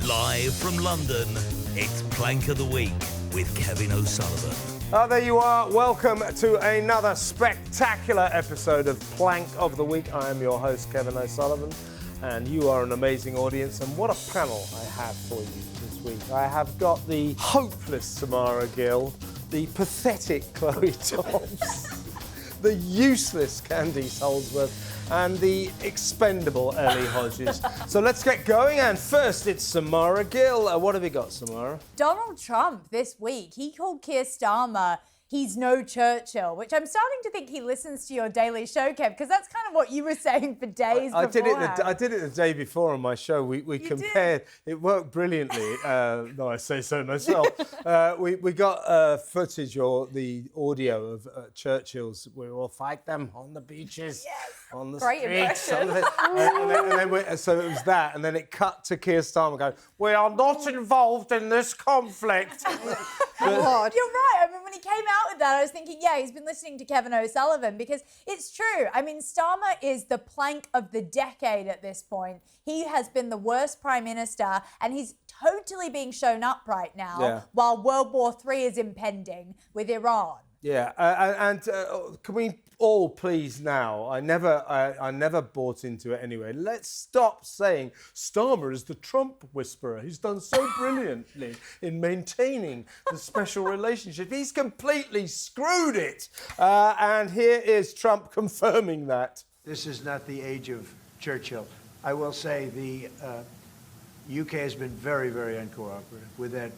Live from London, it's Plank of the Week with Kevin O'Sullivan. There you are. Welcome to another spectacular episode of Plank of the Week. I am your host, Kevin O'Sullivan, and you are an amazing audience. And what a panel I have for you this week. I have got the hopeless Samara Gill, the pathetic Chloe Dobbs, the useless Candice Holdsworth, and the expendable Ellie Hodges. So let's get going, and first it's Samara Gill. What have you got, Samara? Donald Trump this week, he called Keir Starmer, he's no Churchill, which I'm starting to think he listens to your daily show, Kev, because that's kind of what you were saying for days I did it the day before on my show. We compared. It worked brilliantly. No, I say so myself. We got footage or the audio of Churchill's. We will fight them on the beaches, on the streets. So it was that, and then it cut to Keir Starmer going, "We are not involved in this conflict." God. You're right. I mean, when he came out with that, I was thinking, yeah, he's been listening to Kevin O'Sullivan, because it's true. I mean, Starmer is the plank of the decade at this point. He has been the worst prime minister, and he's totally being shown up right now while World War III is impending with Iran. Yeah, and can we all please now, I never bought into it anyway, let's stop saying Starmer is the Trump whisperer. He's done so brilliantly in maintaining the special relationship. He's completely screwed it. And here is Trump confirming that. This is not the age of Churchill. I will say the UK has been very, very uncooperative with that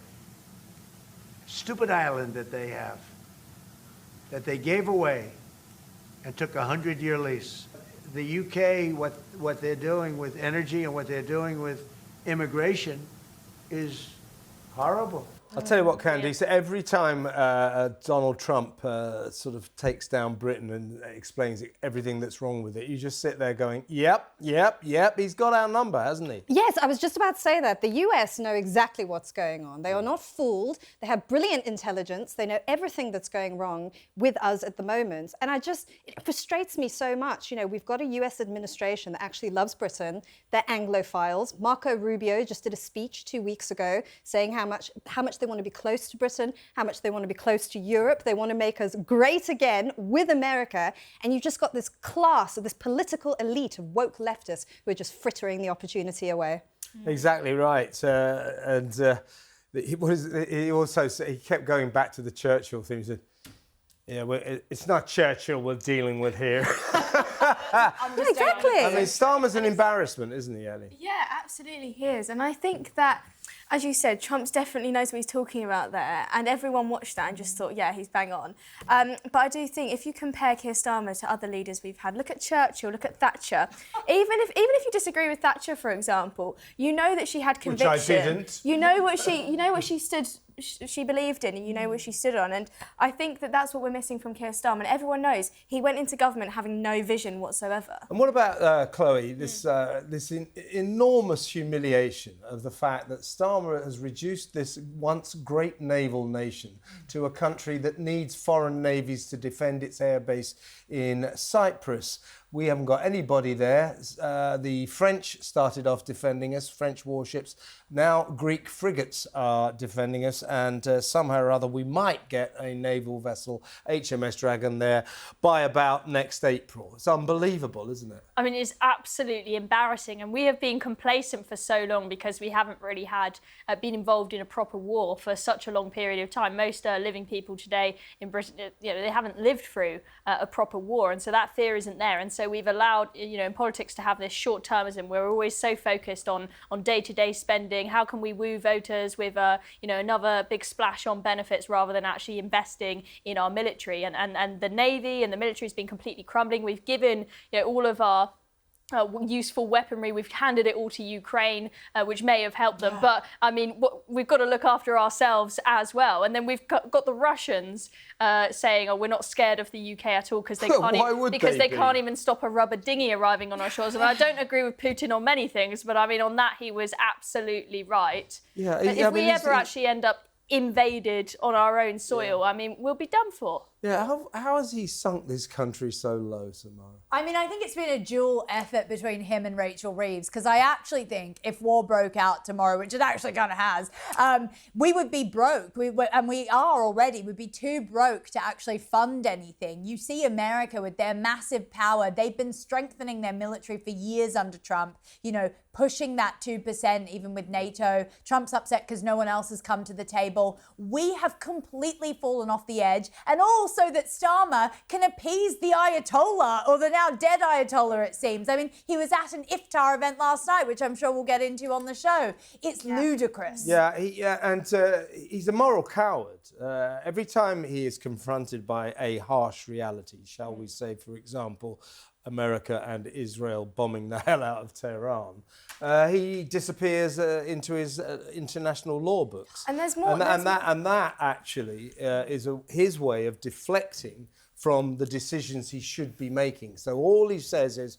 stupid island that they have, that they gave away and took a 100-year lease. The UK, what they're doing with energy and what they're doing with immigration is horrible. I'll tell you what, Candice, every time Donald Trump sort of takes down Britain and explains everything that's wrong with it, you just sit there going, yep, he's got our number, hasn't he? Yes, I was just about to say that. The US know exactly what's going on. They are not fooled. They have brilliant intelligence. They know everything that's going wrong with us at the moment. And it frustrates me so much. You know, we've got a US administration that actually loves Britain. They're Anglophiles. Marco Rubio just did a speech 2 weeks ago saying how much they want to be close to Britain, how much they want to be close to Europe. They want to make us great again with America. And you've just got this class, this political elite of woke leftists who are just frittering the opportunity away. Exactly right. He kept going back to the Churchill thing. He said, yeah, it's not Churchill we're dealing with here. Exactly. I mean, Starmer's an embarrassment, isn't he, Ellie? Yeah, absolutely he is. And I think that, as you said, Trump definitely knows what he's talking about there, and everyone watched that and just thought, yeah, he's bang on. But I do think if you compare Keir Starmer to other leaders we've had, look at Churchill, look at Thatcher. Even if you disagree with Thatcher, for example, you know that she had conviction. Which I didn't. You know what she believed in, and you know what she stood on. And I think that that's what we're missing from Keir Starmer. And everyone knows he went into government having no vision whatsoever. And what about Chloe? This enormous humiliation of the fact that Starmer has reduced this once great naval nation to a country that needs foreign navies to defend its airbase in Cyprus. We haven't got anybody there. The French started off defending us, French warships. Now Greek frigates are defending us, and somehow or other we might get a naval vessel, HMS Dragon, there by about next April. It's unbelievable, isn't it? I mean, it's absolutely embarrassing, and we have been complacent for so long because we haven't really been involved in a proper war for such a long period of time. Most living people today in Britain, they haven't lived through a proper war, and so that fear isn't there. And so we've allowed, in politics to have this short-termism. We're always so focused on day-to-day spending. How can we woo voters with, another big splash on benefits rather than actually investing in our military? And the Navy and the military has been completely crumbling. We've given, all of our useful weaponry. We've handed it all to Ukraine, which may have helped them. But, I mean, we've got to look after ourselves as well. And then we've got the Russians saying, we're not scared of the UK at all because they can't even stop a rubber dinghy arriving on our shores. And I don't agree with Putin on many things, but, I mean, on that he was absolutely right. Yeah, if we ever actually end up invaded on our own soil, I mean, we'll be done for. Yeah, how has he sunk this country so low, Samara? I mean, I think it's been a dual effort between him and Rachel Reeves, because I actually think if war broke out tomorrow, which it actually kind of has, we would be broke. And we are already. We'd be too broke to actually fund anything. You see America with their massive power. They've been strengthening their military for years under Trump, you know, pushing that 2% even with NATO. Trump's upset because no one else has come to the table. We have completely fallen off the edge. And also that Starmer can appease the Ayatollah, or the now dead Ayatollah, it seems. I mean, he was at an iftar event last night, which I'm sure we'll get into on the show. It's ludicrous. Yeah, he's a moral coward. Every time he is confronted by a harsh reality, shall we say, for example, America and Israel bombing the hell out of Tehran, he disappears into his international law books. And there's more. And that actually is his way of deflecting from the decisions he should be making. So all he says is,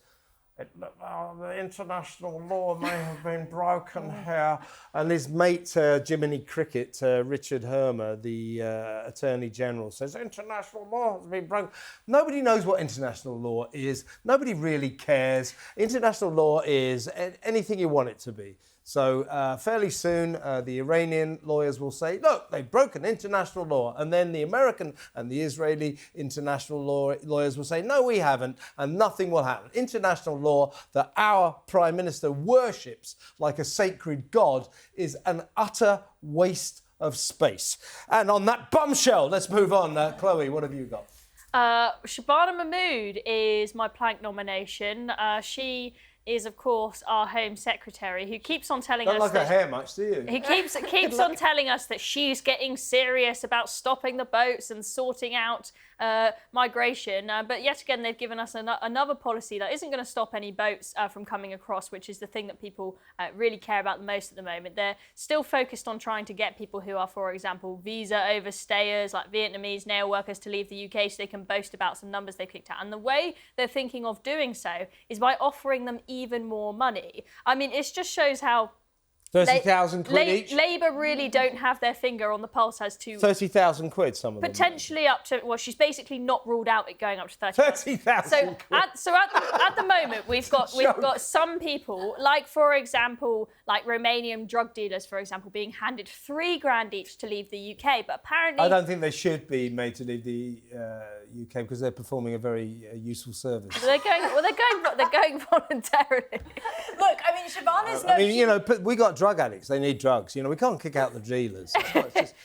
the international law may have been broken here. And his mate, Jiminy Cricket, Richard Hermer, the Attorney General, says international law has been broken. Nobody knows what international law is. Nobody really cares. International law is anything you want it to be. So fairly soon, the Iranian lawyers will say, look, they've broken international law. And then the American and the Israeli international lawyers will say, no, we haven't, and nothing will happen. International law that our Prime Minister worships like a sacred god is an utter waste of space. And on that bombshell, let's move on. Chloe, what have you got? Shabana Mahmood is my plank nomination. She is, of course, our Home Secretary, who keeps on telling us... Don't like her hair much, do you? He keeps on telling us that she's getting serious about stopping the boats and sorting out migration. But yet again, they've given us another policy that isn't going to stop any boats from coming across, which is the thing that people really care about the most at the moment. They're still focused on trying to get people who are, for example, visa overstayers, like Vietnamese nail workers, to leave the UK so they can boast about some numbers they've kicked out. And the way they're thinking of doing so is by offering them even more money. I mean, it just shows how 30,000 quid each? Labour really don't have their finger on the pulse as to... 30,000 quid, some of them. Potentially up to... Well, she's basically not ruled out it going up to 30,000. 30,000 quid. At the moment, we've got some people, like, for example, like Romanian drug dealers, for example, being handed $3,000 each to leave the UK. But apparently... I don't think they should be made to leave the UK because they're performing a very useful service. They're going voluntarily. Look, I mean, Shabana's I mean, you know, we got drug addicts. They need drugs. You know, we can't kick out the dealers.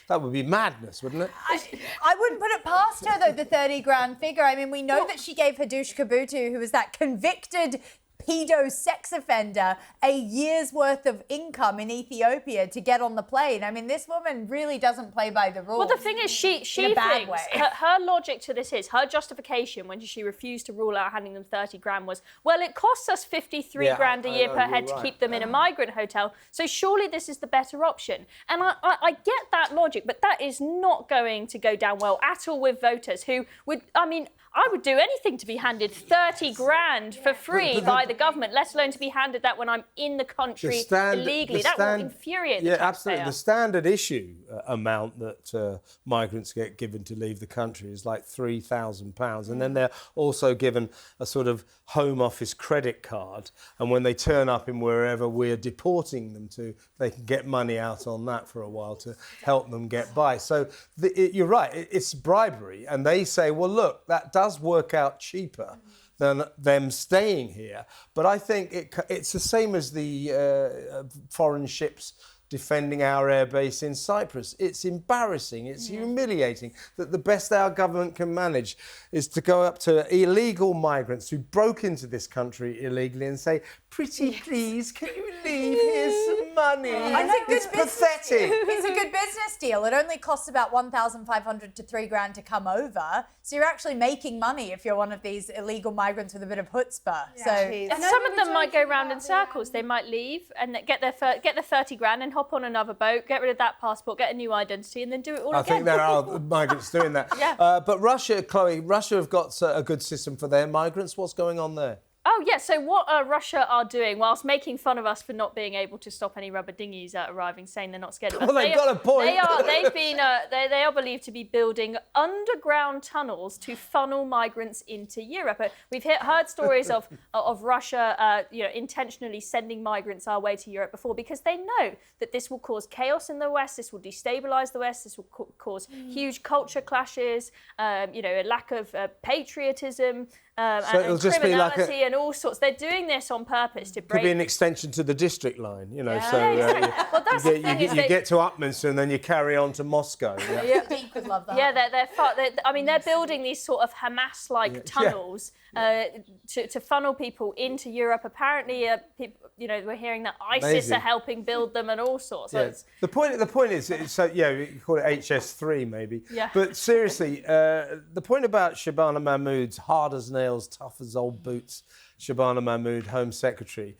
That would be madness, wouldn't it? I wouldn't put it past her, though, the 30 grand figure. I mean, we know that she gave Hadush Kabutu, who was that convicted pedo sex offender, a year's worth of income in Ethiopia to get on the plane. I mean, this woman really doesn't play by the rules. Well, the thing is, she thinks her logic to this is, her justification when she refused to rule out handing them 30 grand was, well, it costs us 53 grand a year per head to keep them in a migrant hotel, so surely this is the better option. And I get that logic, but that is not going to go down well at all with voters who would, I mean, I would do anything to be handed 30 grand for free by the government, let alone to be handed that when I'm in the country illegally. That will infuriate the taxpayer. Absolutely. The standard issue amount that migrants get given to leave the country is like £3,000. And then they're also given a sort of Home Office credit card. And when they turn up in wherever we're deporting them to, they can get money out on that for a while to help them get by. So you're right, it's bribery. And they say, well, look, that does work out cheaper than them staying here. But I think it's the same as the foreign ships defending our airbase in Cyprus. It's embarrassing, it's humiliating that the best our government can manage is to go up to illegal migrants who broke into this country illegally and say, pretty please, can you leave? Here's some money. It's pathetic. It's a good business deal. It only costs about 1,500 to 3 grand to come over. So you're actually making money if you're one of these illegal migrants with a bit of chutzpah. And some of them might go round in circles. They might leave and get the 30 grand and hop on another boat, get rid of that passport, get a new identity, and then do it all again. I think there are migrants doing that. But Russia, Chloe, Russia have got a good system for their migrants. What's going on there? Oh, yeah, so what Russia are doing, whilst making fun of us for not being able to stop any rubber dinghies arriving, saying they're not scared of us. Well, they've got a point. They are believed to be building underground tunnels to funnel migrants into Europe. We've heard stories of Russia, intentionally sending migrants our way to Europe before, because they know that this will cause chaos in the West, this will destabilise the West, this will cause huge culture clashes, a lack of patriotism. So it'll just be like and all sorts. They're doing this on purpose to break. Could be an extension to the district line, Well, that's the thing. You get to Upminster and then you carry on to Moscow. Yeah, Pete would love that. Yeah, they're building these sort of Hamas-like tunnels to funnel people into Europe. Apparently, we're hearing that ISIS Amazing. are helping build them and all sorts. Yeah. The point is, you call it HS3 maybe. Yeah. But seriously, the point about Shabana Mahmood's hard as nails, tough as old boots, Shabana Mahmood, Home Secretary,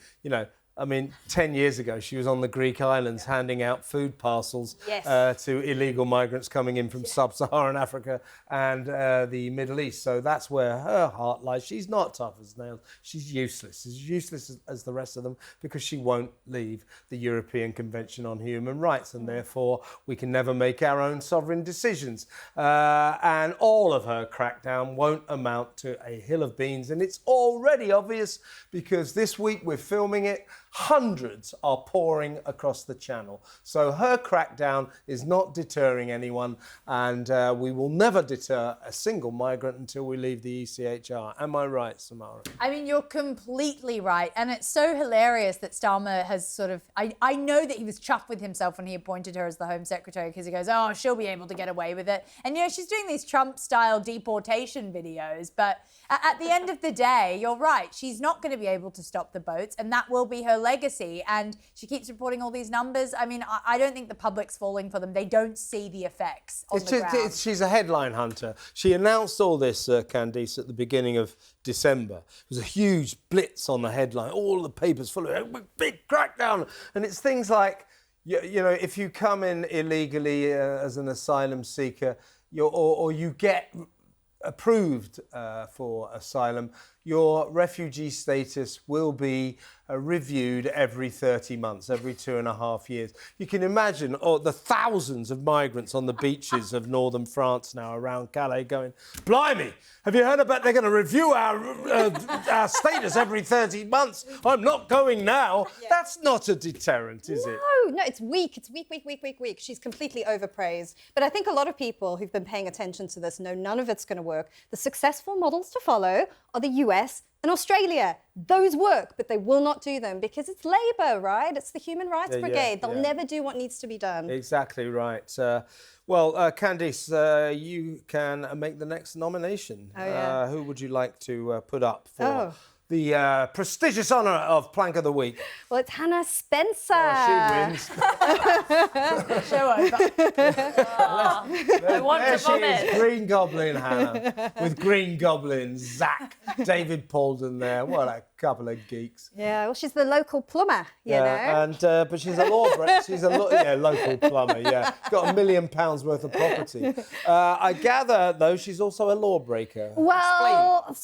10 years ago, she was on the Greek islands handing out food parcels to illegal migrants coming in from sub-Saharan Africa and the Middle East. So that's where her heart lies. She's not tough as nails. She's useless. She's useless as the rest of them because she won't leave the European Convention on Human Rights, and therefore we can never make our own sovereign decisions. And all of her crackdown won't amount to a hill of beans. And it's already obvious because this week we're filming it. Hundreds are pouring across the channel. So her crackdown is not deterring anyone, and we will never deter a single migrant until we leave the ECHR. Am I right, Samara? I mean, you're completely right. And it's so hilarious that Starmer has sort of... I know that he was chuffed with himself when he appointed her as the Home Secretary, because he goes, oh, she'll be able to get away with it. And, she's doing these Trump-style deportation videos. But at the end of the day, you're right. She's not going to be able to stop the boats, and that will be her legacy. And she keeps reporting all these numbers. I mean, I don't think the public's falling for them. They don't see the effects on the ground. She's a headline hunter. She announced all this, Candice, at the beginning of December. It was a huge blitz on the headline. All the papers full of it, big crackdown. And it's things like, if you come in illegally as an asylum seeker, or you get approved for asylum, your refugee status will be reviewed every 30 months, every 2.5 years. You can imagine the thousands of migrants on the beaches of northern France now around Calais going, blimey, have you heard about they're going to review our status every 30 months? I'm not going now. Yeah. That's not a deterrent, is it? No, it's weak. It's weak. She's completely overpraised. But I think a lot of people who've been paying attention to this know none of it's going to work. The successful models to follow are the US and Australia. Those work, but they will not do them because it's Labour, right? It's the Human Rights Brigade. They'll never do what needs to be done. Exactly right. Candice, you can make the next nomination. Oh, yeah. Who would you like to put up for the prestigious honour of Plank of the Week? Well, it's Hannah Spencer. Oh, she wins. Show over. I want to vomit. Is, Green Goblin Hannah, with Green Goblin Zach, David Paulden there. What a couple of geeks. Yeah, well, she's the local plumber, you know. And but she's a lawbreaker. She's a local plumber. Yeah, got £1 million worth of property. I gather though she's also a lawbreaker. Well,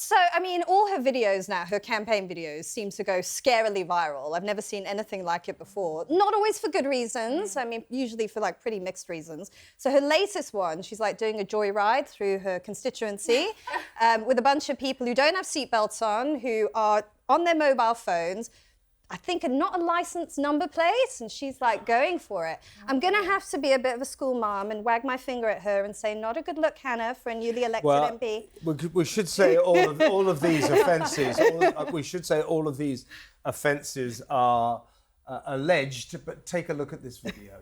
all her videos now, her campaign videos, seem to go scarily viral. I've never seen anything like it before. Not always for good reasons. I mean, usually for pretty mixed reasons. So her latest one, she's doing a joyride through her constituency with a bunch of people who don't have seatbelts on, who are on their mobile phones, I think not a licensed number plate, and she's going for it. I'm going to have to be a bit of a school mom and wag my finger at her and say, not a good look, Hannah, for a newly elected MP. We should say all of these offences. We should say all of these offences are alleged. But take a look at this video.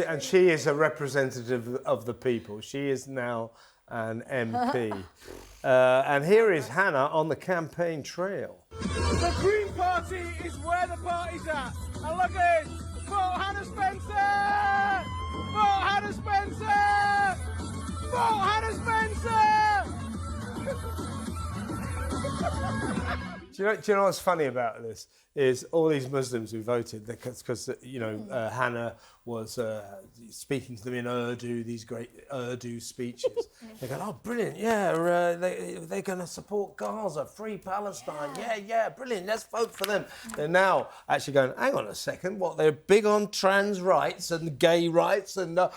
And she is a representative of the people. She is now an MP. And here is Hannah on the campaign trail. The Green Party is where the party's at. And look at this. Vote Hannah Spencer! Vote Hannah Spencer! Vote Hannah Spencer! Do you know what's funny about this? Is all these Muslims who voted, because Hannah was speaking to them in Urdu, these great Urdu speeches. They go, oh, brilliant, yeah, they're going to support Gaza, free Palestine, yeah, brilliant, let's vote for them. They're now actually going, hang on a second, what, they're big on trans rights and gay rights, and so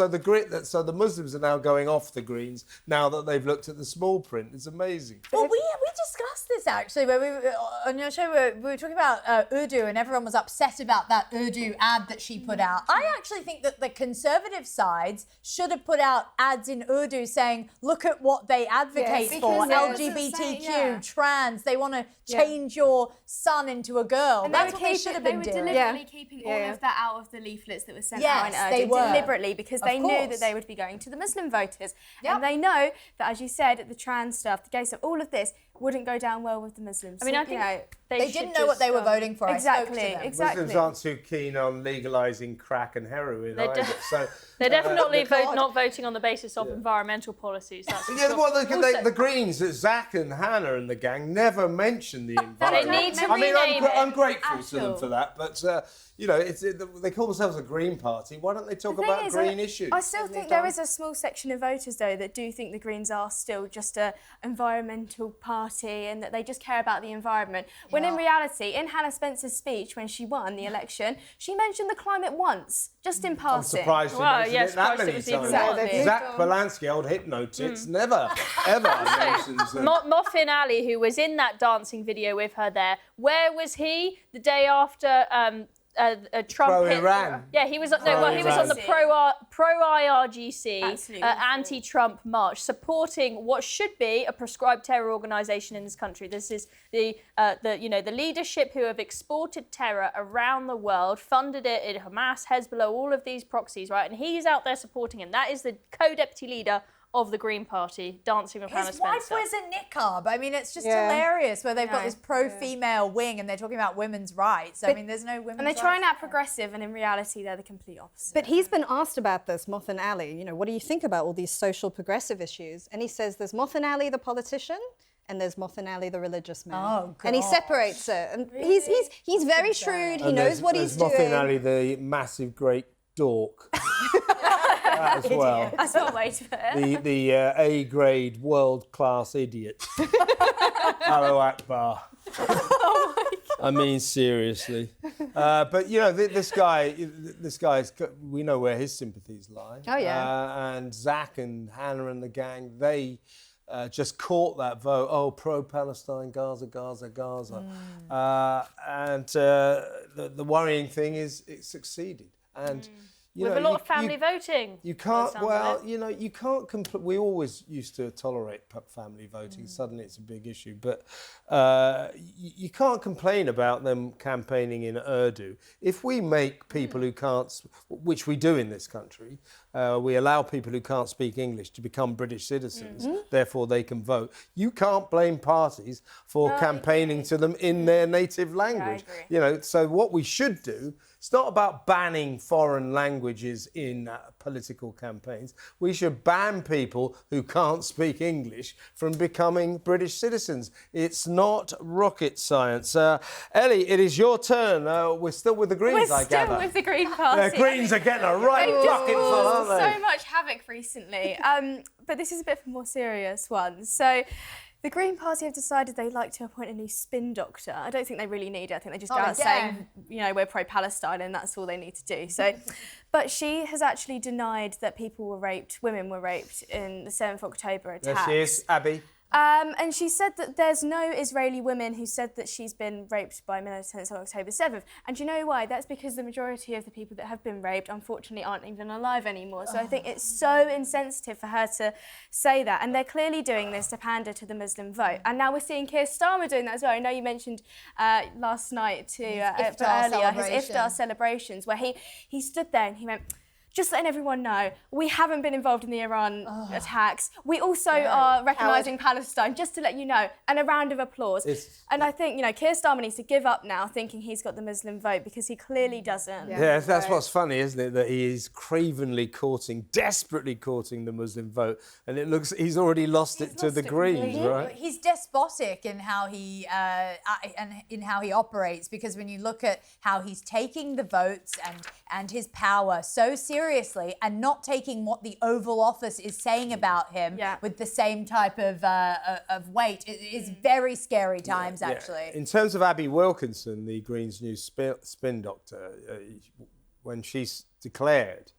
the Muslims are now going off the Greens now that they've looked at the small print. It's amazing. Well, we discussed this actually, where we were on your show. We were talking about Urdu, and everyone was upset about that Urdu ad that she put out. I actually think that the conservative sides should have put out ads in Urdu saying, "Look at what they advocate for: LGBTQ, trans. They want to change your son into a girl." And that's what they should have been doing. They were deliberately keeping all of that out of the leaflets that were sent out in Urdu. They were. Deliberately, because they knew that they would be going to the Muslim voters, and they know that, as you said, the trans stuff, the gay stuff, all of this wouldn't go down well with the Muslims. I mean, I think they didn't know what they were voting for. Exactly. Muslims aren't too keen on legalising crack and heroin either. They're definitely not voting on the basis of environmental policies. That's the Greens, Zach and Hannah and the gang never mentioned the environment. They need to rename it. I'm grateful to them for that, but they call themselves a Green Party. Why don't they talk about green issues? I still think there is a small section of voters, though, that do think the Greens are still just an environmental party and that they just care about the environment. When in reality, in Hannah Spencer's speech when she won the election, she mentioned the climate once, just in passing. I'm surprised she mentioned it that many times. Exactly. Zach Polanski, old hypnotits, never, ever mentions them. Muffin Ali, who was in that dancing video with her there, where was he the day after Trump pro-Iran. He was. He was on the pro-IRGC anti-Trump march, supporting what should be a proscribed terror organisation in this country. This is the leadership who have exported terror around the world, funded it in Hamas, Hezbollah, all of these proxies, right? And he's out there supporting him. That is the co-deputy leader of the Green Party, dancing with Hannah Spencer. His wife wears a niqab. I mean, it's just hilarious where they've got this pro-female wing and they're talking about women's rights. I mean, there's no women's rights. And they're trying out progressive, and in reality, they're the complete opposite. But he's been asked about this, Muffin Ali. What do you think about all these social progressive issues? And he says there's Muffin Ali, the politician, and there's Muffin Ali, the religious man. Oh, God. And he separates it. And he's very shrewd. He knows what he's doing. Muffin Ali, the massive, great dork. That as well. That's one way to put it. The A-grade world-class idiot. Allahu Akbar. Oh my God. I mean, seriously. But this guy's. We know where his sympathies lie. Oh yeah. And Zach and Hannah and the gang, they just caught that vote. Oh, pro-Palestine, Gaza. And the worrying thing is it succeeded. And with a lot of family voting. You can't. Well, you can't. We always used to tolerate family voting. Suddenly, it's a big issue. But you can't complain about them campaigning in Urdu. If we make people who can't, which we do in this country, we allow people who can't speak English to become British citizens. Therefore, they can vote. You can't blame parties for campaigning to them in their native language. So what we should do. It's not about banning foreign languages in political campaigns. We should ban people who can't speak English from becoming British citizens. It's not rocket science. Ellie, it is your turn. We're still with the Greens, I gather. We're still with the Green Party. The Greens are getting a right bucket full, aren't they? So much havoc recently. But this is a bit of a more serious one. So the Green Party have decided they'd like to appoint a new spin doctor. I don't think they really need it. I think they just go out saying, we're pro-Palestine and that's all they need to do. So, but she has actually denied that women were raped in the 7th of October attacks. There she is, Abi. And she said that there's no Israeli women who said that she's been raped by militants on October 7th. And do you know why? That's because the majority of the people that have been raped, unfortunately, aren't even alive anymore. So I think it's so insensitive for her to say that. And they're clearly doing this to pander to the Muslim vote. And now we're seeing Keir Starmer doing that as well. I know you mentioned last night his iftar celebrations, where he stood there and he went, just letting everyone know, we haven't been involved in the Iran attacks. We also are recognising Palestine, just to let you know, and a round of applause. And I think, Keir Starmer needs to give up now thinking he's got the Muslim vote, because he clearly doesn't. Yeah, that's what's funny, isn't it? That he is cravenly desperately courting the Muslim vote, and it looks he's already lost it to the Greens, right? He's despotic in how he operates, because when you look at how he's taking the votes and his power so seriously, and not taking what the Oval Office is saying about him with the same type of weight, it is very scary times, actually. In terms of Abi Wilkinson, the Greens' new spin doctor, when she's declared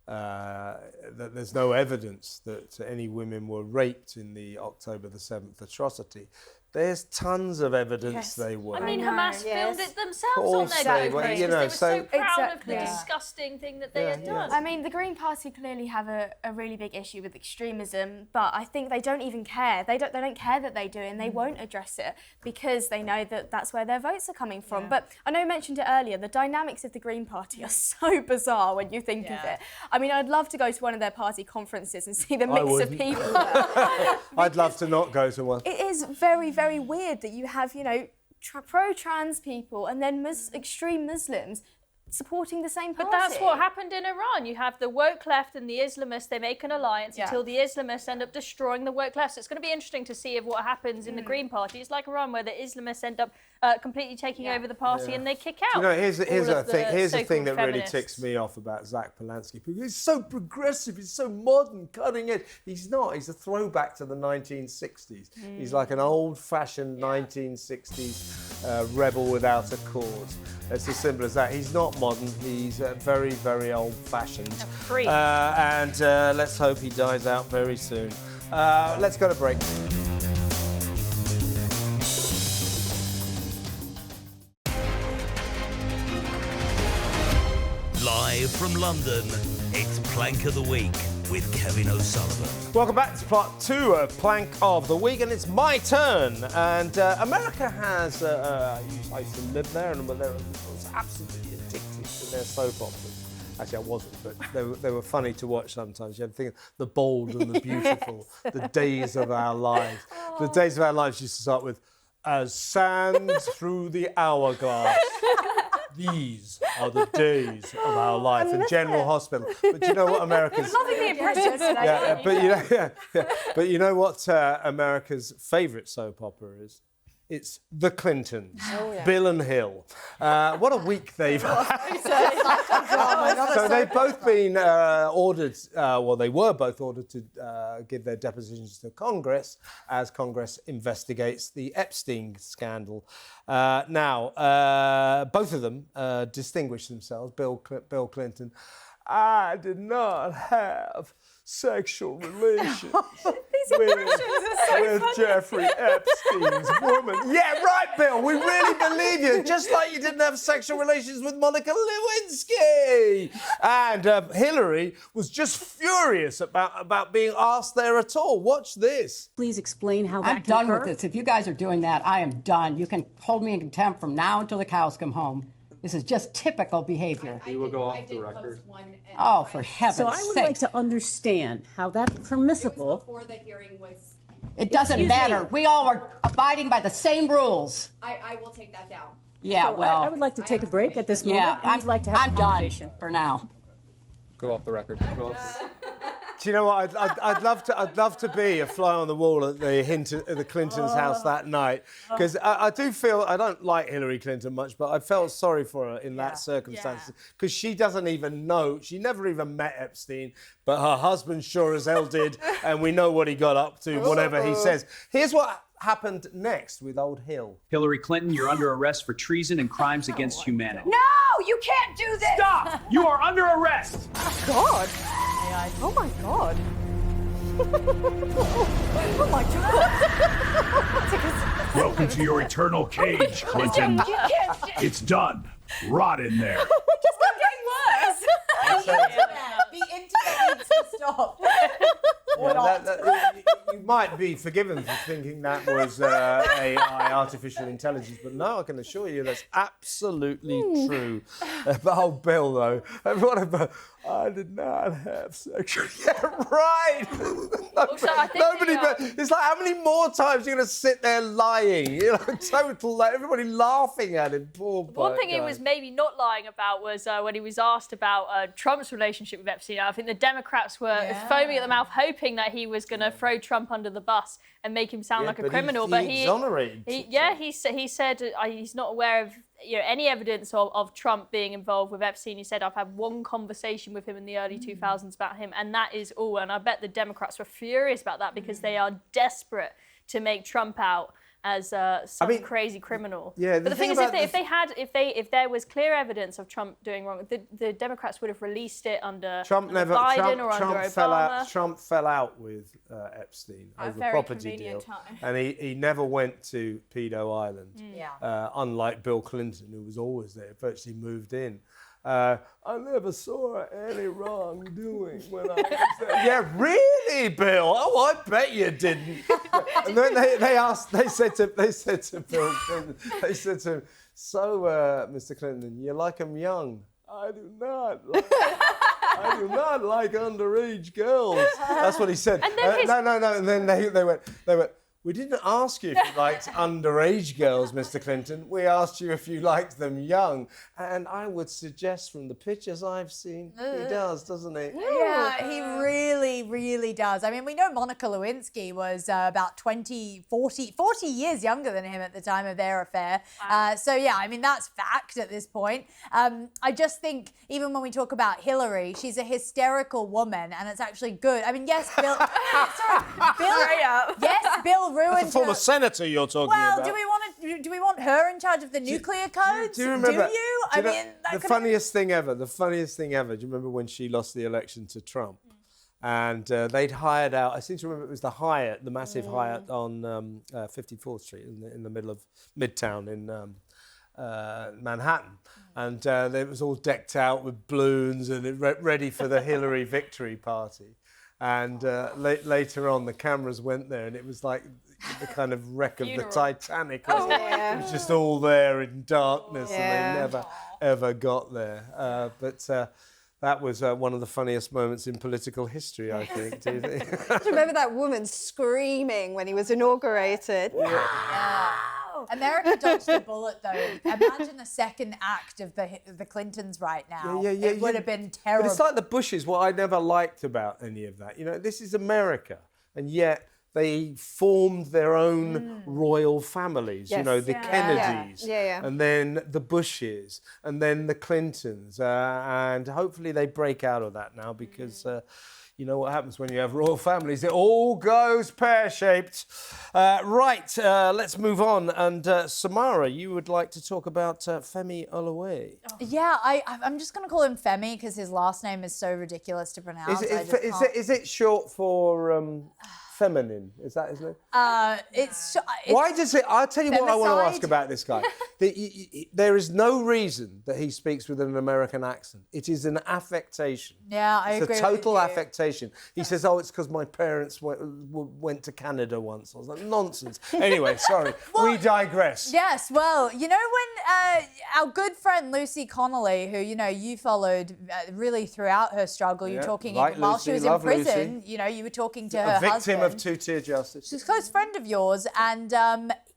that there's no evidence that any women were raped in the October the 7th atrocity, there's tons of evidence they were. I mean, Hamas filmed it themselves on their pages. They were so proud of the disgusting thing that they had done. I mean, the Green Party clearly have a really big issue with extremism, but I think they don't even care. They don't care that they do it, and they won't address it because they know that that's where their votes are coming from. But I know you mentioned it earlier, the dynamics of the Green Party are so bizarre when you think of it. I mean, I'd love to go to one of their party conferences and see the mix of people. I'd love to not go to one. It is very, very weird that you have, pro-trans people and then extreme Muslims supporting the same party. But that's what happened in Iran. You have the woke left and the Islamists, they make an alliance until the Islamists end up destroying the woke left. So it's going to be interesting to see what happens in the Green Party. It's like Iran, where the Islamists end up completely taking over the party and they kick out. Here's the thing that really ticks me off about Zach Polanski. He's so progressive, he's so modern, cutting edge. He's not. He's a throwback to the 1960s. He's like an old-fashioned 1960s rebel without a cause. It's as simple as that. He's not modern. He's very, very old-fashioned. And let's hope he dies out very soon. Let's go to break. Live from London, it's Plank of the Week with Kevin O'Sullivan. Welcome back to part 2 of Plank of the Week, and it's my turn. And America has, I used to live there, and I was absolutely addicted to their soap operas. Actually, I wasn't, but they were funny to watch sometimes. You had to think of The Bold and the Beautiful, The Days of Our Lives. The Days of Our Lives used to start with, as sand through the hourglass. These are the days of our life in General Hospital. But you know what America's... Loving the impressions today. But you know what America's favourite soap opera is? It's The Clintons, Bill and Hill. What a week they've had. So they've both been ordered, they were both ordered to give their depositions to Congress as Congress investigates the Epstein scandal. Now, both of them distinguished themselves. Bill Clinton, I did not have sexual relations with Jeffrey Epstein's woman. Yeah, right, Bill. We really believe you. Just like you didn't have sexual relations with Monica Lewinsky. And Hillary was just furious about being asked there at all. Watch this. Please explain how that I'm done with this. If you guys are doing that, I am done. You can hold me in contempt from now until the cows come home. This is just typical behavior. We will go off the record. Oh, for heaven's sake. So I would like to understand how that's permissible. Before the hearing was... It doesn't matter. We all are abiding by the same rules. I will take that down. Yeah, So I would like to take a break at this moment. Yeah, I'd like to have I'm a conversation. done for now. Go off the record. Do you know what? I'd love to be a fly on the wall at the Clintons' house that night, because I do feel I don't like Hillary Clinton much, but I felt sorry for her in that circumstance, because she doesn't even know. She never even met Epstein, but her husband sure as hell did, and we know what he got up to, whatever he says. Here's what happened next with old Hill. Hillary Clinton, you're under arrest for treason and crimes against humanity. No, you can't do this! Stop! You are under arrest! God. Oh my God. Oh my God. Welcome to your eternal cage, Clinton. You can't... It's done. Rot in there. It just kept getting worse. The internet needs to stop. You might be forgiven for thinking that was AI, artificial intelligence, but no, I can assure you that's absolutely true. Oh, Bill, though, what about? I did not have sexual. Yeah, right. Also, I think Nobody. It's like, how many more times are you going to sit there lying? You know, total. Like, everybody laughing at him. Poor One thing guy. he was maybe not lying about was when he was asked about Trump's relationship with Epstein. I think the Democrats were foaming at the mouth, hoping that he was going to throw Trump under the bus and make him sound like a criminal. But he exonerated. He said he's not aware of any evidence of Trump being involved with Epstein. He said, I've had one conversation with him in the early 2000s about him, and that is all. And I bet the Democrats were furious about that because they are desperate to make Trump out as some crazy criminal. Yeah, but the thing is, if there was clear evidence of Trump doing wrong, the Democrats would have released it under Biden or under Obama. Trump fell out with Epstein over a property deal, and he never went to Pedo Island. Unlike Bill Clinton, who was always there, virtually moved in. I never saw any wrongdoing when I was there. Yeah, really, Bill? Oh, I bet you didn't. And then they said to Bill Clinton, they said to him, so, Mr. Clinton, you like them young? I do not like underage girls. That's what he said. And then no. And then they went, we didn't ask you if you liked underage girls, Mr. Clinton. We asked you if you liked them young. And I would suggest from the pictures I've seen, he does, doesn't he? Yeah, he really, really does. I mean, we know Monica Lewinsky was about 40 years younger than him at the time of their affair. Wow. So, yeah, I mean, that's fact at this point. I just think even when we talk about Hillary, she's a hysterical woman, and it's actually good. I mean, yes, Bill... Bill ruined That's a former senator you're talking about. Well, do we want her in charge of the nuclear codes? Do you remember? The funniest thing ever. Do you remember when she lost the election to Trump? And they'd hired out, I seem to remember it was the Hyatt, the massive Hyatt on 54th Street in the middle of Midtown in Manhattan. And it was all decked out with balloons and ready for the Hillary victory party. And later on, the cameras went there, and it was like the kind of wreck of the Titanic. It was just all there in darkness, and they never, ever got there. But that was one of the funniest moments in political history, I think. Do you think? I remember that woman screaming when he was inaugurated. Yeah. America dodged a bullet, though. Imagine the second act of the Clintons right now. It would have been terrible. But it's like the Bushes. What I never liked about any of that, this is America, and yet they formed their own royal families. Yes. The Kennedys, and then the Bushes, and then the Clintons, and hopefully they break out of that now because. You know what happens when you have royal families? It all goes pear-shaped. Let's move on. And Samara, you would like to talk about Femi Oluwole. Yeah, I'm just going to call him Femi because his last name is so ridiculous to pronounce. Is it short for feminine? Is that his name? Why does it... I'll tell you what I want to ask about this guy. There is no reason that he speaks with an American accent. It is an affectation. Yeah, I agree. It's a total affectation. He says, it's because my parents went to Canada once. I was like, nonsense. Anyway, sorry. We digress. Yes, well, when our good friend Lucy Connolly, who, you followed really throughout her struggle, you're talking even while she was in prison, Lucy. You were talking to her husband. Victim of two-tier justice. She's a close friend of yours, and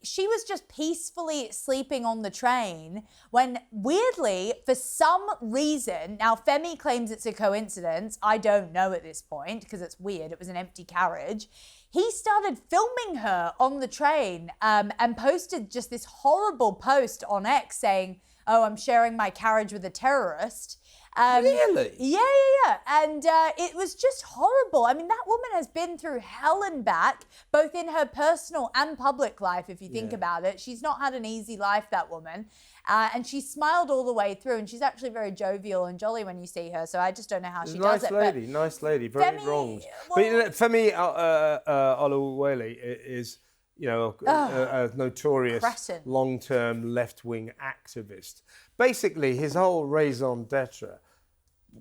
she was just peacefully sleeping on the train when, weirdly, for some reason, now Femi claims it's a coincidence. I don't know at this point because it's weird. It was an empty carriage. He started filming her on the train and posted just this horrible post on X saying, I'm sharing my carriage with a terrorist. Really? Yeah. And it was just horrible. I mean, that woman has been through hell and back, both in her personal and public life, if you think about it. She's not had an easy life, that woman. And she smiled all the way through, and she's actually very jovial and jolly when you see her, so I just don't know how she does it. Nice lady, very wronged. But Femi Oluwole is... a notorious long-term left-wing activist. Basically, his whole raison d'etre,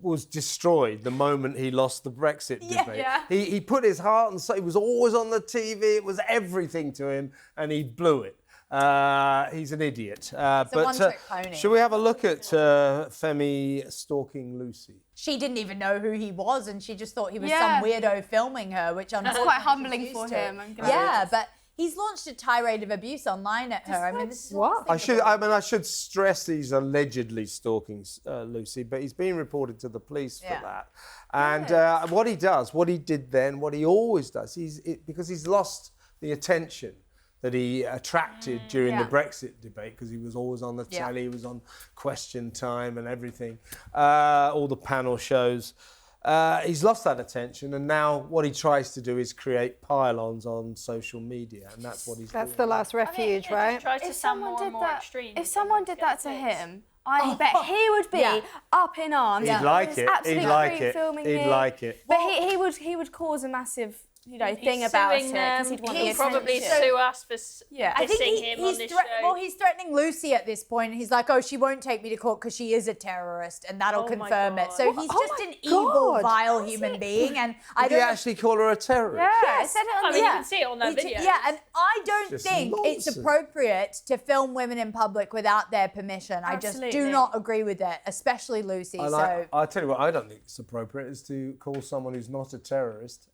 was destroyed the moment he lost the Brexit debate. Yeah. He put his heart and soul. He was always on the TV. It was everything to him, and he blew it. He's an idiot. one-trick pony. Should we have a look at Femi stalking Lucy? She didn't even know who he was, and she just thought he was Yeah. some weirdo filming her, which That's quite humbling for him. I'm glad. Yeah, but he's launched a tirade of abuse online at her. I mean, this is what? I should stress he's allegedly stalking Lucy, but he's been reported to the police for that. And what he did then, what he always does, because he's lost the attention that he attracted during the Brexit debate, because he was always on the telly, he was on Question Time and everything, all the panel shows. He's lost that attention, and now what he tries to do is create pylons on social media, and that's what he's doing. That's the last refuge, right? Tries to sound more and more extreme. If someone did that to him, I bet he would be up in arms. He'd like it. He'd like it. He'd like it. But he would cause a massive, thing about it because he'd want the He'd probably attention. sue us for I think dissing him on this show. Well, he's threatening Lucy at this point. He's like, oh, she won't take me to court because she is a terrorist, and that'll confirm it. So he's just an evil, vile human being. And I Did don't he actually call her a terrorist? Yeah, I said it on I mean, you can see it on that video. Yeah, and I don't Just think it's nonsense. appropriate to film women in public without their permission. I just do Absolutely. not agree with it, especially Lucy. And So I'll tell you what I don't think it's appropriate is to call someone who's not a terrorist.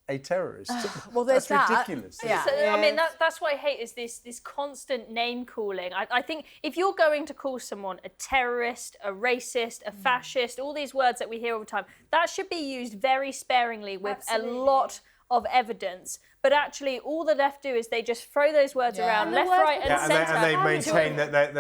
well, there's That's that. ridiculous. Yeah. So, I mean, that's what I hate is this constant name calling. I think if you're going to call someone a terrorist, a racist, a fascist, all these words that we hear all the time, that should be used very sparingly with a lot of evidence. But actually, all the left do is they just throw those words around left, right, and centre. and they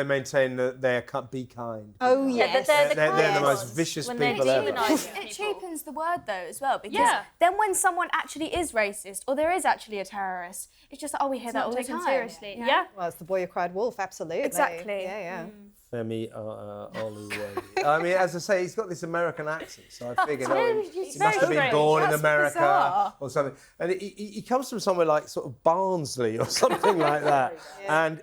maintain that they be kind. Oh, yes. They're the most vicious when they're people ever. demonising It people. cheapens the word though as well, because then when someone actually is racist or there is actually a terrorist, it's just we hear that all the taken time. seriously. Yeah. Yeah. Well, it's the boy who cried wolf, absolutely. Exactly. Yeah. Femi Oluwole. I mean, as I say, he's got this American accent, so I figured he must have been strange. born in That's America bizarre. or something. And he comes from somewhere like sort of Barnsley or something like that. And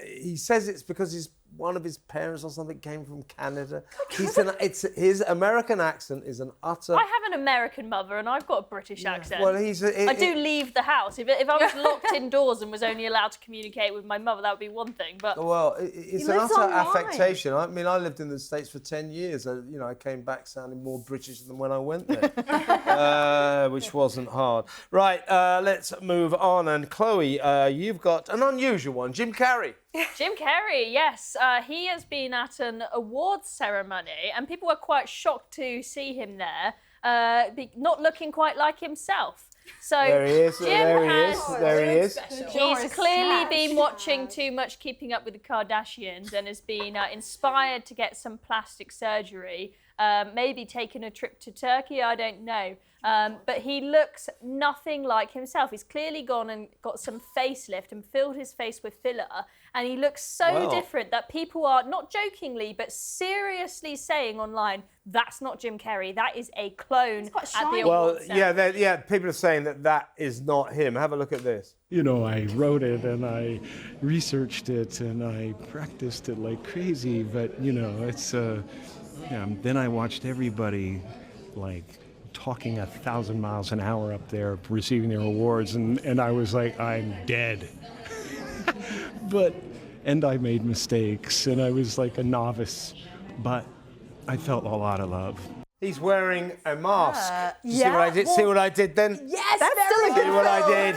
he says it's because one of his parents or something came from Canada. His American accent is an utter... I have an American mother and I've got a British accent. Well, I do leave the house. If I was locked indoors and was only allowed to communicate with my mother, that would be one thing. But Well, it's an utter affectation. I mean, I lived in the States for 10 years. I came back sounding more British than when I went there, which wasn't hard. Right, let's move on. And Chloe, you've got an unusual one. Jim Carrey. Jim Carrey, yes. He has been at an awards ceremony and people were quite shocked to see him there, not looking quite like himself. So There he is. There he is. He's clearly been watching too much Keeping Up with the Kardashians and has been inspired to get some plastic surgery, maybe taking a trip to Turkey, I don't know. But he looks nothing like himself. He's clearly gone and got some facelift and filled his face with filler. And he looks so different that people are, not jokingly, but seriously saying online, that's not Jim Carrey. That is a clone at the awards ceremony. People are saying that is not him. Have a look at this. I wrote it and I researched it and I practiced it like crazy. But, it's... then I watched everybody, talking 1,000 miles an hour up there, receiving their awards, and I was like, I'm dead. And I made mistakes, and I was like a novice, but I felt a lot of love. He's wearing a mask. See what I did? See what I did then? Yes, That's still a good See what I did?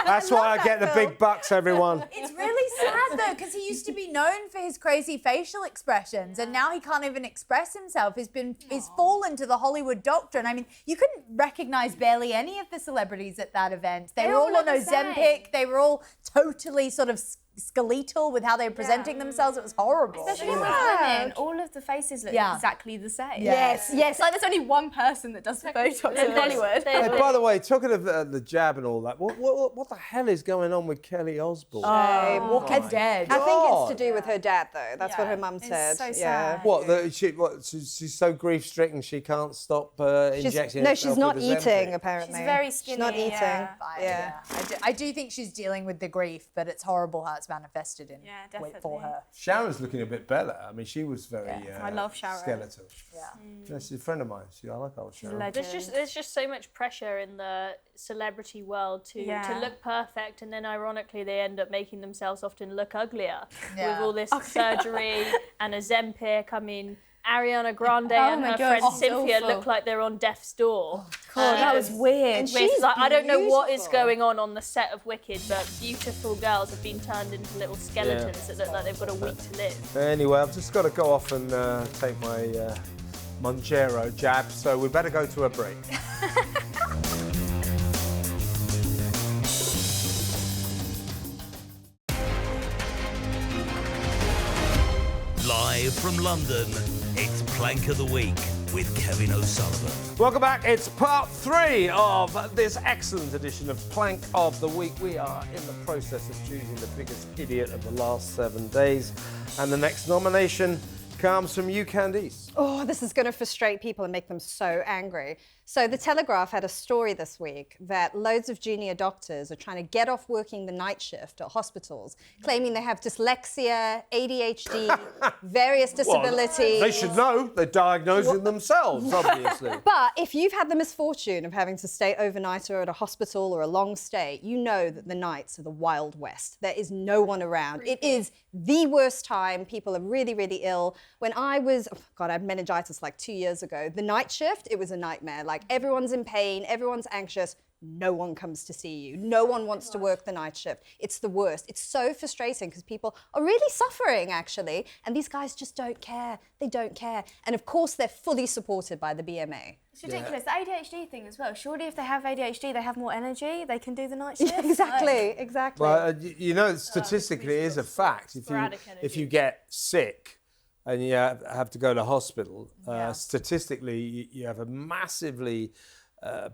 That's why I get the big bucks, everyone. It's really sad though, because he used to be known for his crazy facial expressions, and now he can't even express himself. He's fallen to the Hollywood doctrine. I mean, you couldn't recognise barely any of the celebrities at that event. They were all on Ozempic. They were all totally sort of skeletal with how they were presenting themselves. It was horrible. Especially with women, all of the faces look exactly the same. Yes. It's like there's only one person that does the Botox in Hollywood. Hey, by the way, talking of the jab and all that, what the hell is going on with Kelly Osbourne? Walking Dead. I think it's to do with her dad, though. That's what her mum said. So sad. She's so grief-stricken she can't stop injecting No, herself she's not with Ozempic. eating, apparently. She's very skinny. She's not eating. Yeah. I do think she's dealing with the grief, but it's horrible how it's manifested in definitely. for her. Sharon's looking a bit better. I mean, she she was very I love Sharon. skeletal. Yeah. Yeah, she's a friend of mine. I like old Sharon. There's just so much pressure in the celebrity world to look perfect, and then ironically they end up making themselves often look uglier with all this surgery and Ozempic. I mean, Ariana Grande and her friend Cynthia look like they're on death's door. God, that was weird. And she's like, I don't know what is going on the set of Wicked, but beautiful girls have been turned into little skeletons that look like they've got a week to live. Anyway, I've just got to go off and take my Monjero jab, so we better go to a break. Live from London, it's Plank of the Week with Kevin O'Sullivan. Welcome back. It's part 3 of this excellent edition of Plank of the Week. We are in the process of choosing the biggest idiot of the last 7 days. And the next nomination comes from you, Candice. Oh, this is going to frustrate people and make them so angry. So the Telegraph had a story this week that loads of junior doctors are trying to get off working the night shift at hospitals, claiming they have dyslexia, ADHD, various disabilities. Well, they should know. They're diagnosing themselves, obviously. But if you've had the misfortune of having to stay overnight or at a hospital or a long stay, you know that the nights are the Wild West. There is no one around. It is the worst time. People are really, really ill. When I was, I had meningitis like 2 years ago. The night shift, it was a nightmare. Like, everyone's in pain, everyone's anxious, no one comes to see you. No one wants to work the night shift. It's the worst. It's so frustrating because people are really suffering, actually, and these guys just don't care. They don't care. And of course, they're fully supported by the BMA. It's ridiculous. The ADHD thing as well. Surely if they have ADHD, they have more energy, they can do the night shift. Exactly. Well, you know, statistically, it is a fact. If you get sick and you have to go to hospital, statistically, you have a massively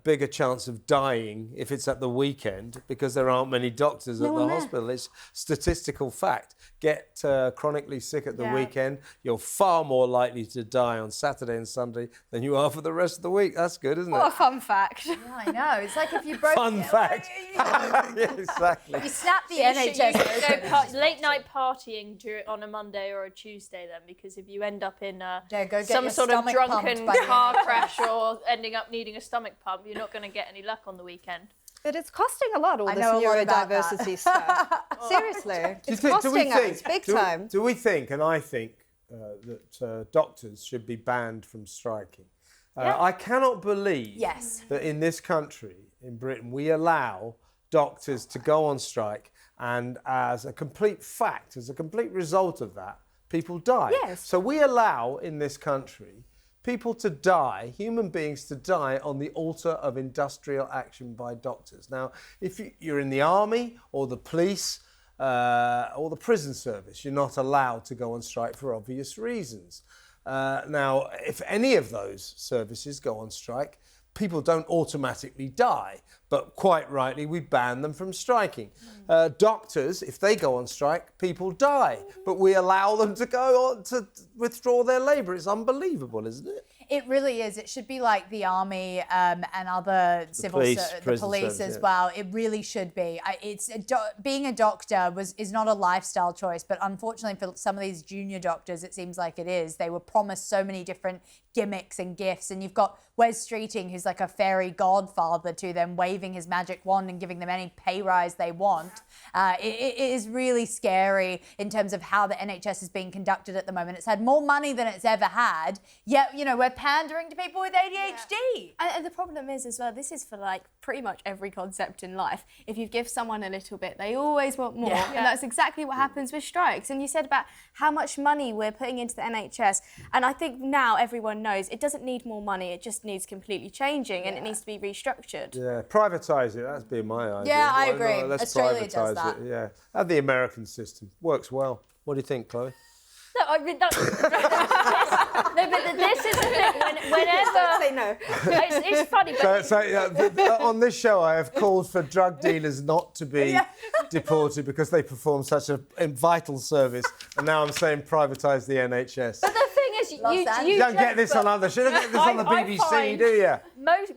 bigger chance of dying if it's at the weekend because there aren't many doctors at the hospital. It's statistical fact. Get chronically sick at the weekend, you're far more likely to die on Saturday and Sunday than you are for the rest of the week. That's good, isn't it? What a fun fact. Yeah, I know. It's like if you broke Fun fact. Yeah, exactly. You snap the You NHS. should go late night partying on a Monday or a Tuesday then, because if you end up in some sort of drunken car crash or ending up needing a stomach pump, you're not going to get any luck on the weekend. But it's costing a lot, all this neurodiversity stuff. Seriously, it's costing us big time. Do we think, and I think, that doctors should be banned from striking? I cannot believe that in this country, in Britain, we allow doctors to go on strike, and as a complete fact, as a complete result of that, people die. Yes. So we allow in this country people to die, human beings to die on the altar of industrial action by doctors. Now, if you're in the army or the police or the prison service, you're not allowed to go on strike for obvious reasons. Now, if any of those services go on strike, people don't automatically die, but quite rightly, we ban them from striking. Doctors, if they go on strike, people die, but we allow them to go on to withdraw their labour. It's unbelievable, isn't it? It really is. It should be like the army and other the police as well. It really should be. Being a doctor is not a lifestyle choice, but unfortunately for some of these junior doctors, it seems like it is. They were promised so many different gimmicks and gifts, and you've got Wes Streeting, who's like a fairy godfather to them, waving his magic wand and giving them any pay rise they want. It is really scary in terms of how the NHS is being conducted at the moment. It's had more money than it's ever had, yet, you know, we're pandering to people with ADHD. And the problem is as well, this is for like pretty much every concept in life. If you give someone a little bit, they always want more. And that's exactly what happens with strikes. And you said about how much money we're putting into the NHS. And I think now everyone knows it doesn't need more money, it just needs completely changing and it needs to be restructured. Yeah, privatise it, that's been my idea. Yeah, I agree. Let's Australia does privatise that. it, yeah. Have the American system. Works well. What do you think, Chloe? No, I mean, but this is the thing. Whenever Don't say no. It's funny. But on this show, I have called for drug dealers not to be deported because they perform such a vital service, and now I'm saying privatise the NHS. But the thing is, you don't get this on other shows. You don't get this on the BBC, do you?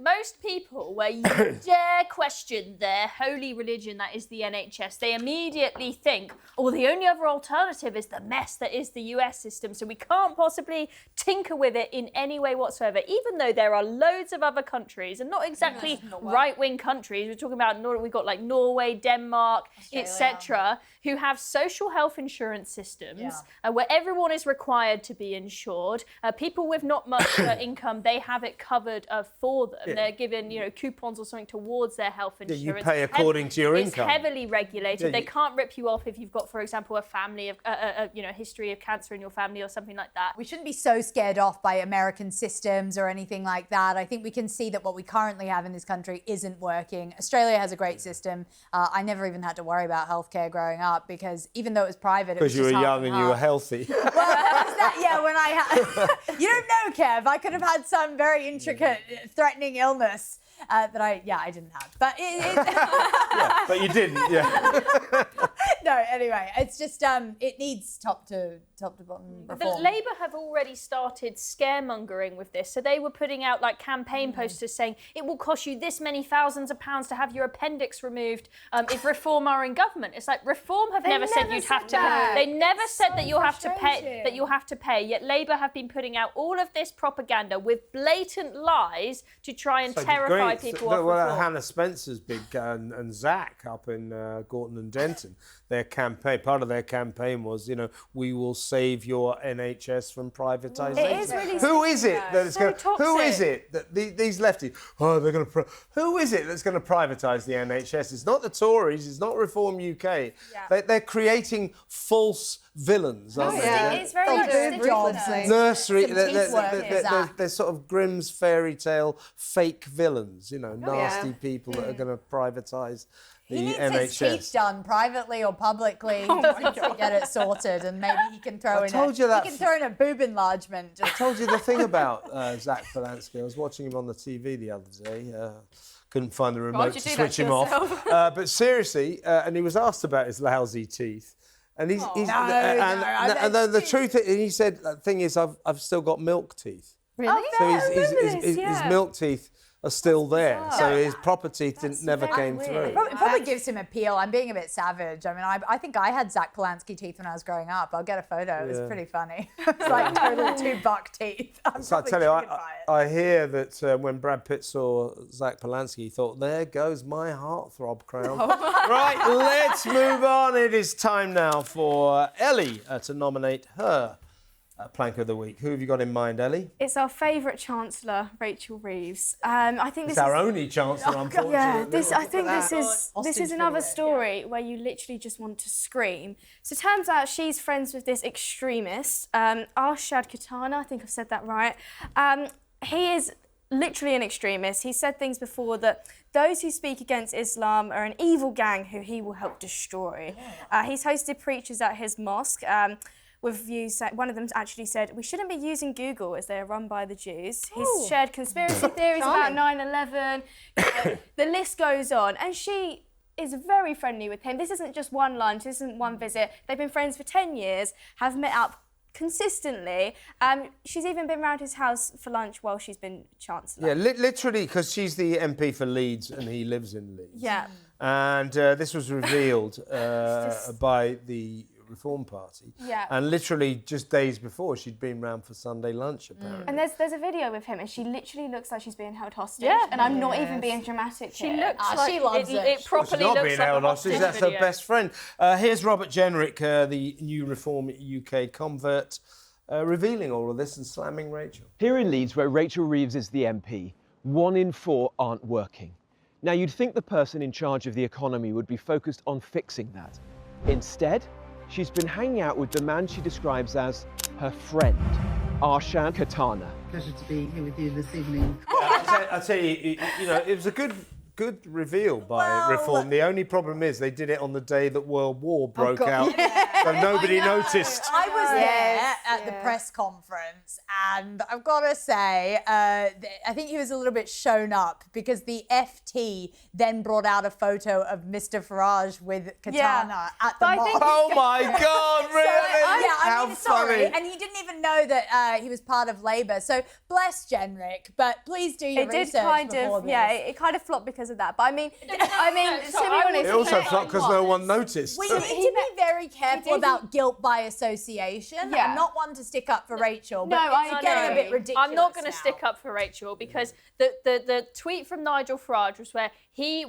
most people, where you dare question their holy religion, that is the NHS, they immediately think, oh, the only other alternative is the mess that is the US system, so we can't possibly tinker with it in any way whatsoever, even though there are loads of other countries, and not exactly right-wing countries. We're talking about, we've got like Norway, Denmark, etc., who have social health insurance systems where everyone is required to be insured. People with not much income, they have it covered for them. They're given, coupons or something towards their health insurance. You pay according to your income. It's heavily regulated. They can't rip you off if you've got, for example, a family of, history of cancer in your family or something like that. We shouldn't be so scared off by American systems or anything like that. I think we can see that what we currently have in this country isn't working. Australia has a great system. I never even had to worry about healthcare growing up because even though it was private, it was because you were young and you were healthy. Well, when I had... You don't know, Kev. I could have had some very intricate, threatening illness that I didn't have. But yeah, but you didn't, No, anyway, it's just it needs top to bottom reform. But Labour have already started scaremongering with this. So they were putting out like campaign posters saying it will cost you this many thousands of pounds to have your appendix removed if Reform are in government. It's like Reform have never said you'd have to. They never said that you'll have to pay. That you'll have to pay. Yet Labour have been putting out all of this propaganda with blatant lies to try and terrify people off reform. Hannah Spencer's big and Zach up in Gorton and Denton. Their campaign, part of their campaign was, we will save your NHS from privatisation. It is really Who is it that is going? Who is it that these lefties? Oh, they're going to. Who is it that's going to privatise the NHS? It's not the Tories. It's not Reform UK. They're creating false villains, aren't they? It's very much nursery. They're sort of Grimm's fairy tale fake villains. Nasty people that are going to privatise. He needs his teeth done privately or publicly to get it sorted, and maybe he can throw in a boob enlargement. I told you the thing about Zach Polanski. I was watching him on the TV the other day. Couldn't find the remote to switch him off. But seriously, and he was asked about his lousy teeth. And the truth, and he said, the thing is, I've still got milk teeth. Really? So his milk teeth are still there. So his proper teeth never came through. It probably gives him appeal. I'm being a bit savage. I mean, I think I had Zach Polanski teeth when I was growing up. I'll get a photo. It was pretty funny. It's like total 2 buck teeth. So I tell you, I hear that when Brad Pitt saw Zach Polanski, he thought, there goes my heartthrob crown. Right, let's move on. It is time now for Ellie to nominate her plank of the week. Who have you got in mind, Ellie? It's our favourite Chancellor, Rachel Reeves. I think this is our only Chancellor, unfortunately. Yeah, I think this is another story where you literally just want to scream. So it turns out she's friends with this extremist, Arshad Khatana. I think I've said that right. He is literally an extremist. He said things before that those who speak against Islam are an evil gang who he will help destroy. He's hosted preachers at his mosque. With views that one of them actually said, we shouldn't be using Google as they are run by the Jews. He's shared conspiracy theories about 9/11. The list goes on. And she is very friendly with him. This isn't just one lunch, this isn't one visit. They've been friends for 10 years, have met up consistently. She's even been round his house for lunch while she's been Chancellor. Yeah, literally, because she's the MP for Leeds and he lives in Leeds. Yeah. And this was revealed by the Reform Party. Yeah. And literally just days before, she'd been round for Sunday lunch, apparently. And there's a video with him, and she literally looks like she's being held hostage. Yeah. And I'm not even being dramatic She here. looks like she loves it. It properly not looks being like held a hostage. hostage That's video. her best friend. Here's Robert Jenrick, the new Reform UK convert, revealing all of this and slamming Rachel. Here in Leeds, where Rachel Reeves is the MP, 1 in 4 aren't working. Now, you'd think the person in charge of the economy would be focused on fixing that. Instead, she's been hanging out with the man she describes as her friend, Arshad Khatana. Pleasure to be here with you this evening. I'll tell you, it was a good reveal by Reform. The only problem is they did it on the day that World War broke out. so nobody noticed. I was there at the press conference, and I've got to say, I think he was a little bit shown up because the FT then brought out a photo of Mr. Farage with Khatana at the mosque. Oh my God, really? I mean, sorry. funny. And he didn't even know that he was part of Labour. So bless Jenrick, but please do your research before this. It kind of flopped because of that. But I mean, to be honest, It also flopped because no one noticed. We need to be very careful about guilt by association. Yeah. I'm not one to stick up for Rachel, but No, it's getting a bit ridiculous. I'm not going to now. stick up for Rachel because the tweet from Nigel Farage was where he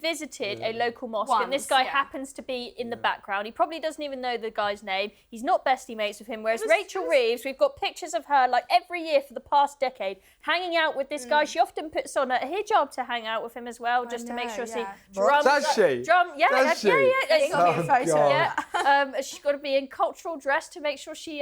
visited a local mosque and this guy happens to be in the background. He probably doesn't even know the guy's name. He's not bestie mates with him. Whereas Rachel Reeves, we've got pictures of her like every year for the past decade hanging out with this guy. She often puts on a hijab to hang out with him as well, just to make sure she drums. Does she? Yeah. It's got to be a photo. Yeah. She's got to be in cultural dress to make sure she,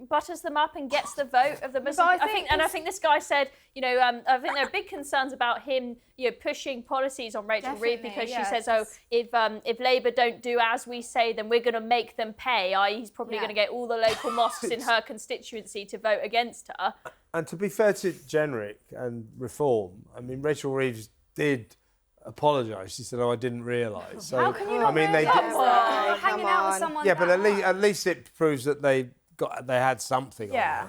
butters them up and gets the vote of the Muslim. I think this guy said, I think there are big concerns about him, pushing policies on Rachel Reeves because she says, if Labour don't do as we say, then we're going to make them pay. I.e., he's probably going to get all the local mosques in her constituency to vote against her. And to be fair to Jenrick and Reform, I mean, Rachel Reeves did apologise. She said, "Oh, I didn't realise." So, how can you not they hanging out with someone? Yeah, but at least it proves that they had something. Yeah.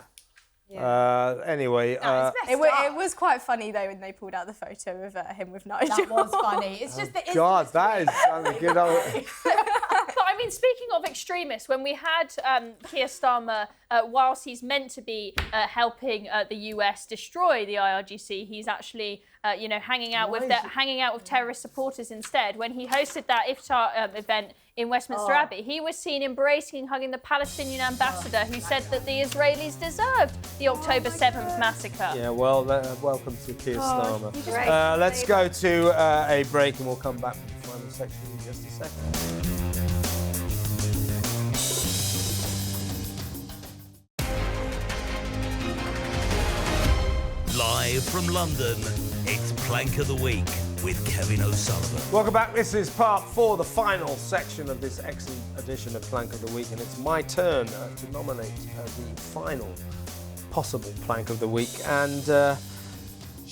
Anyway, it was quite funny though when they pulled out the photo of him with Nigel. That was funny. It's just that. God, that is good. But I mean, speaking of extremists, when we had Keir Starmer, whilst he's meant to be helping the US destroy the IRGC, he's actually hanging out with terrorist supporters instead. When he hosted that iftar event in Westminster Abbey, he was seen embracing and hugging the Palestinian ambassador, who said that the Israelis deserved the October 7th massacre. Yeah, well, welcome to Keir Starmer. Let's go to a break and we'll come back with the final section in just a second. Live from London, it's Plank of the Week with Kevin O'Sullivan. Welcome back. This is part 4, the final section of this excellent edition of Plank of the Week, and it's my turn to nominate the final possible Plank of the Week. And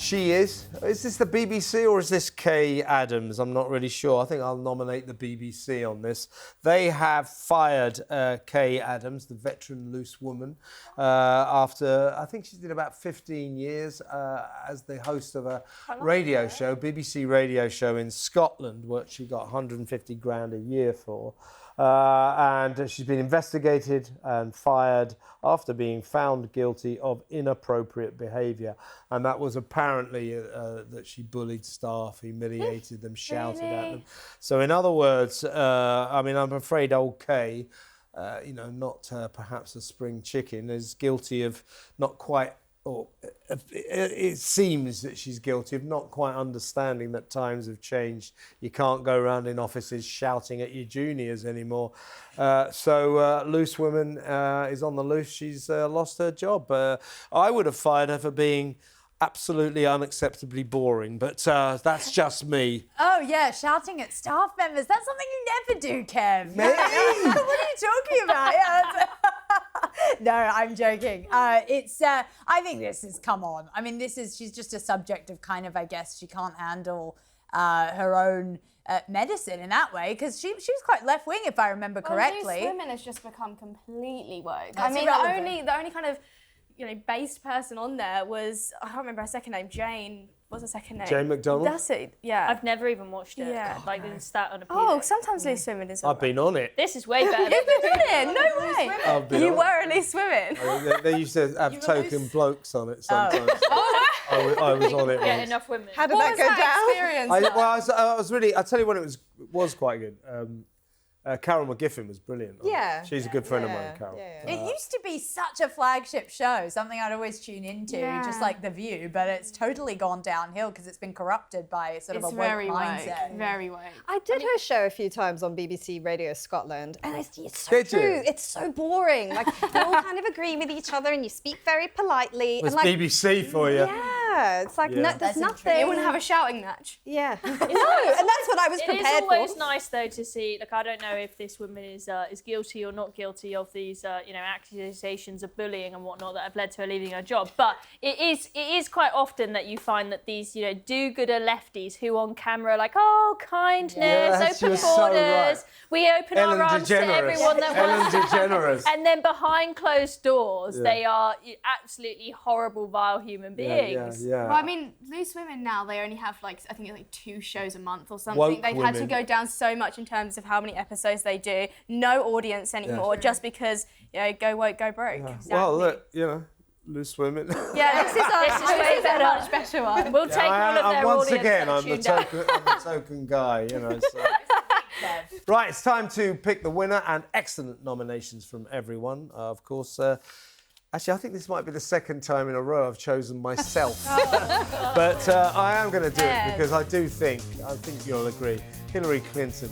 is this the BBC or is this Kaye Adams? I'm not really sure. I think I'll nominate the BBC on this. They have fired Kaye Adams, the veteran loose woman, after, I think she did about 15 years as the host of a radio show, BBC radio show in Scotland, which she got 150 grand a year for. And she's been investigated and fired after being found guilty of inappropriate behaviour. And that was apparently that she bullied staff, humiliated them, shouted at them. So in other words, I'm afraid old Kaye, not perhaps a spring chicken, is guilty of not quite, or it seems that she's guilty of not quite understanding that times have changed. You can't go around in offices shouting at your juniors anymore. So loose woman is on the loose. She's lost her job. I would have fired her for being absolutely unacceptably boring, but that's just me. Oh yeah, shouting at staff members. That's something you never do, Kev. Me? What are you talking about? Yeah, no, I'm joking. I think this is, come on. I mean, she's just a subject of kind of, I guess, she can't handle her own medicine in that way, because she was quite left-wing, if I remember correctly. Loose women has just become completely woke. That's I mean, irrelevant. the only kind of, based person on there was, I can't remember her second name, Jane. What's her second name? Jane McDonald? That's it, yeah. I've never even watched it. Yeah. It's stat on a Oh, sometimes loose women is I've been on it. This is way better. You've been on it? No way. I've been You on were at least women. They used to have token blokes on it sometimes. I was on it Get once. enough women. How did that go down? I was really, I'll tell you when it was quite good. Carol McGiffin was brilliant. Yeah. She's a good friend of mine, Carol. It used to be such a flagship show, something I'd always tune into, just like The View, but it's totally gone downhill because it's been corrupted by sort of a woke mindset. Very woke. I did her show a few times on BBC Radio Scotland, and it's so true. It's so boring. Like, you all kind of agree with each other and you speak very politely. It's and BBC for you. Yeah. Yeah, it's like Yeah. there's nothing. You wouldn't have a shouting match. Yeah. No, and that's what I was prepared It is always for. nice though to see. Like, I don't know if this woman is guilty or not guilty of these, accusations of bullying and whatnot that have led to her leaving her job. But it is quite often that you find that these, do-gooder lefties who on camera are like, oh, kindness, Yes, open you're so borders. right. We open Ellen our arms to DeGeneres. everyone that Ellen wants DeGeneres. And then behind closed doors, Yeah. they are absolutely horrible, vile human beings. Yeah. Well, I mean, Loose Women now, they only have I think it's like 2 shows a month or something. Woke They've had to women. go down so much in terms of how many episodes they do. No audience anymore, just because, go woke, go broke. Yeah. Well, look, loose women. Yeah, this is way better. a much better one. We'll take all of their once audience again, that I'm the tuned out. token guy, So. Right, it's time to pick the winner, and excellent nominations from everyone, of course. Actually, I think this might be the second time in a row I've chosen myself. But I am going to do it because I think you'll agree, Hillary Clinton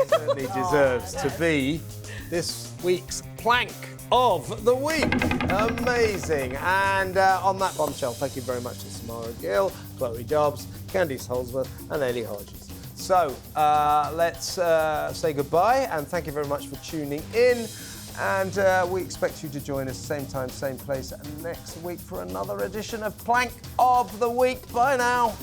certainly deserves to be this week's plank of the week. Amazing. And on that bombshell, thank you very much to Samara Gill, Chloe Dobbs, Candice Holdsworth and Ellie Hodges. So let's say goodbye and thank you very much for tuning in. And we expect you to join us same time, same place next week for another edition of Plank of the Week. Bye now.